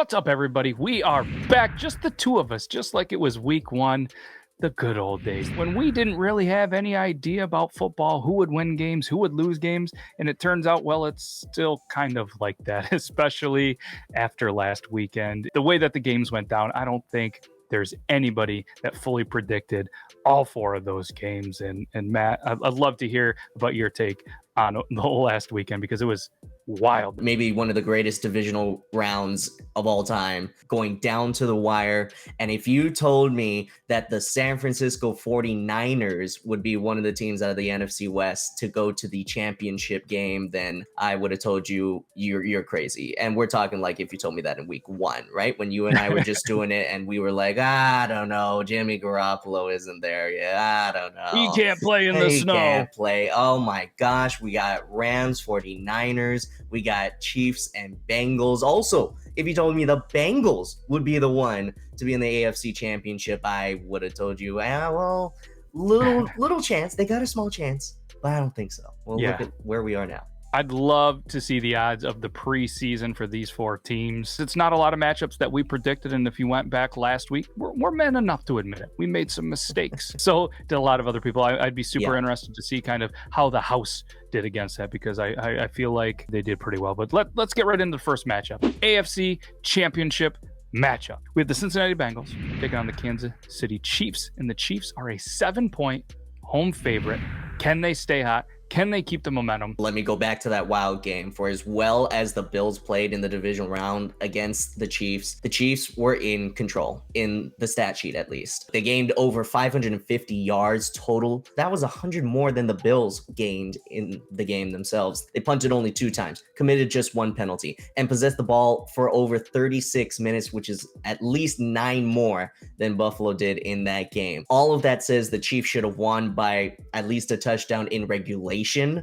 What's up, everybody? We are back, just the two of us, just like it was week one, the good old days, when we didn't really have any idea about football, who would win games, who would lose games, and it turns out, well, it's still kind of like that, especially after last weekend. The way that the games went down, I don't think there's anybody that fully predicted all four of those games. And Matt, I'd love to hear about your take on the whole last weekend, because it was wild. Maybe one of the greatest divisional rounds of all time, going down to the wire. And if you told me that the San Francisco 49ers would be one of the teams out of the NFC West to go to the championship game, then I would have told you you're crazy. And we're talking like if you told me that in week one, right? When you and I were just doing it and we were like, I don't know, Jimmy Garoppolo isn't there yet. I don't know. He can't play in the snow. He can't play. Oh my gosh. We got Rams, 49ers. We got Chiefs and Bengals. Also, if you told me the Bengals would be the one to be in the AFC Championship, I would have told you, well, little chance. They got a small chance, but I don't think so. Well, Look at where we are now. I'd love to see the odds of the preseason for these four teams. It's not a lot of matchups that we predicted, and if you went back last week, we're men enough to admit it. We made some mistakes. So did a lot of other people. I'd be super interested to see kind of how the house did against that, because I feel like they did pretty well. But let's get right into the first matchup. AFC Championship matchup. We have the Cincinnati Bengals taking on the Kansas City Chiefs, and the Chiefs are a 7-point home favorite. Can they stay hot? Can they keep the momentum? Let me go back to that wild game. For as well as the Bills played in the divisional round against the Chiefs were in control, in the stat sheet at least. They gained over 550 yards total. That was 100 more than the Bills gained in the game themselves. They punted only 2 times, committed just 1 penalty, and possessed the ball for over 36 minutes, which is at least 9 more than Buffalo did in that game. All of that says the Chiefs should have won by at least a touchdown in regulation.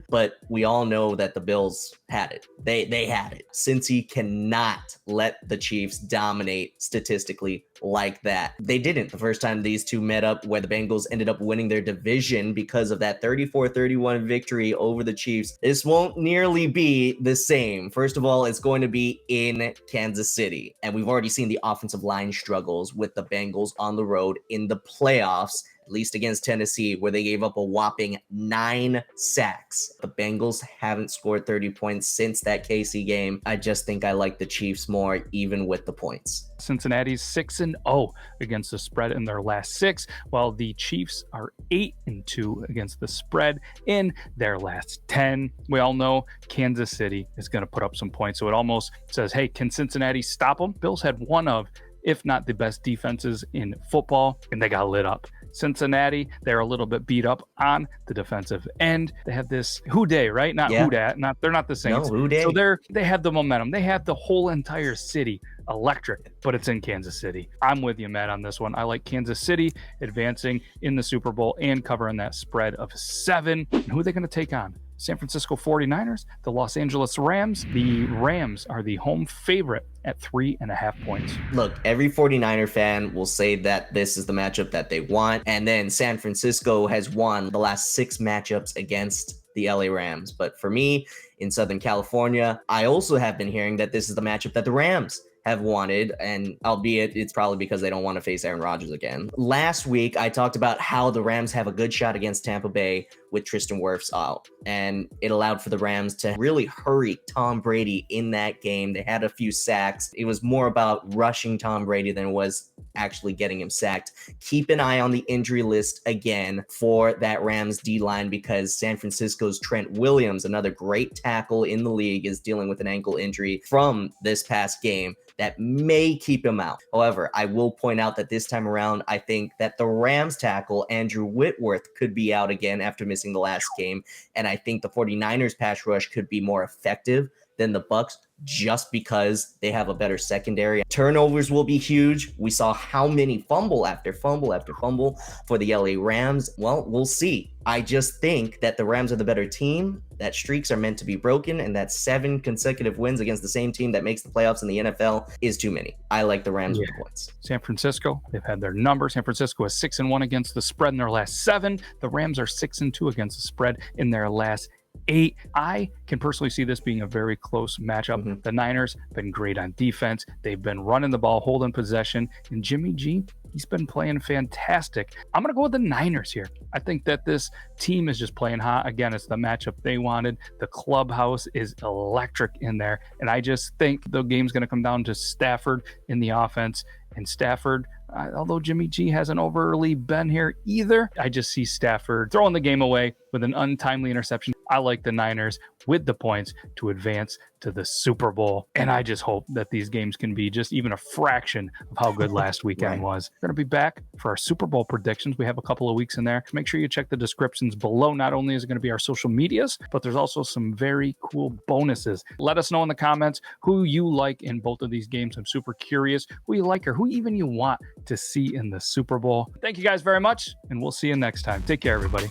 But we all know that the Bills had it. They had it. Cincy cannot let the Chiefs dominate statistically like that. They didn't the first time these two met up, where the Bengals ended up winning their division because of that 34-31 victory over the Chiefs. This won't nearly be the same. First of all, it's going to be in Kansas City, and we've already seen the offensive line struggles with the Bengals on the road in the playoffs, at least against Tennessee, where they gave up a whopping 9 sacks. The Bengals haven't scored 30 points since that KC game. I just think I like the Chiefs more, even with the points. Cincinnati's 6-0 against the spread in their last 6, while the Chiefs are 8-2 against the spread in their last 10. We all know Kansas City is going to put up some points, so it almost says, hey, can Cincinnati stop them? Bills had one of, if not the best defenses in football, and they got lit up. Cincinnati, they're a little bit beat up on the defensive end. They have this who day, right? Not who dat. They're not the Saints. No, who day. So they have the momentum. They have the whole entire city electric, but it's in Kansas City. I'm with you, Matt, on this one. I like Kansas City advancing in the Super Bowl and covering that spread of 7. And who are they going to take on? San Francisco 49ers, the Los Angeles Rams. The Rams are the home favorite at 3.5 points. Look, every 49er fan will say that this is the matchup that they want. And then San Francisco has won the last 6 matchups against the LA Rams. But for me, in Southern California, I also have been hearing that this is the matchup that the Rams have wanted, and albeit it's probably because they don't want to face Aaron Rodgers again. Last week, I talked about how the Rams have a good shot against Tampa Bay with Tristan Wirfs out, and it allowed for the Rams to really hurry Tom Brady in that game. They had a few sacks. It was more about rushing Tom Brady than it was actually getting him sacked. Keep an eye on the injury list again for that Rams D-line, because San Francisco's Trent Williams, another great tackle in the league, is dealing with an ankle injury from this past game that may keep him out. However, I will point out that this time around, I think that the Rams tackle, Andrew Whitworth, could be out again after missing the last game. And I think the 49ers pass rush could be more effective than the Bucs, just because they have a better secondary. Turnovers will be huge. We saw how many fumble after fumble after fumble for the LA Rams. Well, we'll see. I just think that the Rams are the better team, that streaks are meant to be broken, and that 7 consecutive wins against the same team that makes the playoffs in the NFL is too many. I like the Rams with points. San Francisco, they've had their number. San Francisco is 6-1 against the spread in their last 7. The Rams are 6-2 against the spread in their last 8. I can personally see this being a very close matchup. The Niners been great on defense. They've been running the ball, holding possession, and Jimmy G, he's been playing fantastic. I'm going to go with the Niners here. I think that this team is just playing hot. Again, it's the matchup they wanted. The clubhouse is electric in there. And I just think the game's going to come down to Stafford in the offense. And Stafford, although Jimmy G hasn't overly been here either, I just see Stafford throwing the game away with an untimely interception. I like the Niners with the points to advance to the Super Bowl. And I just hope that these games can be just even a fraction of how good last weekend was. We're going to be back for our Super Bowl predictions. We have a couple of weeks in there. Make sure you check the descriptions below. Not only is it going to be our social medias, but there's also some very cool bonuses. Let us know in the comments who you like in both of these games. I'm super curious who you like or who even you want to see in the Super Bowl. Thank you guys very much, and we'll see you next time. Take care, everybody.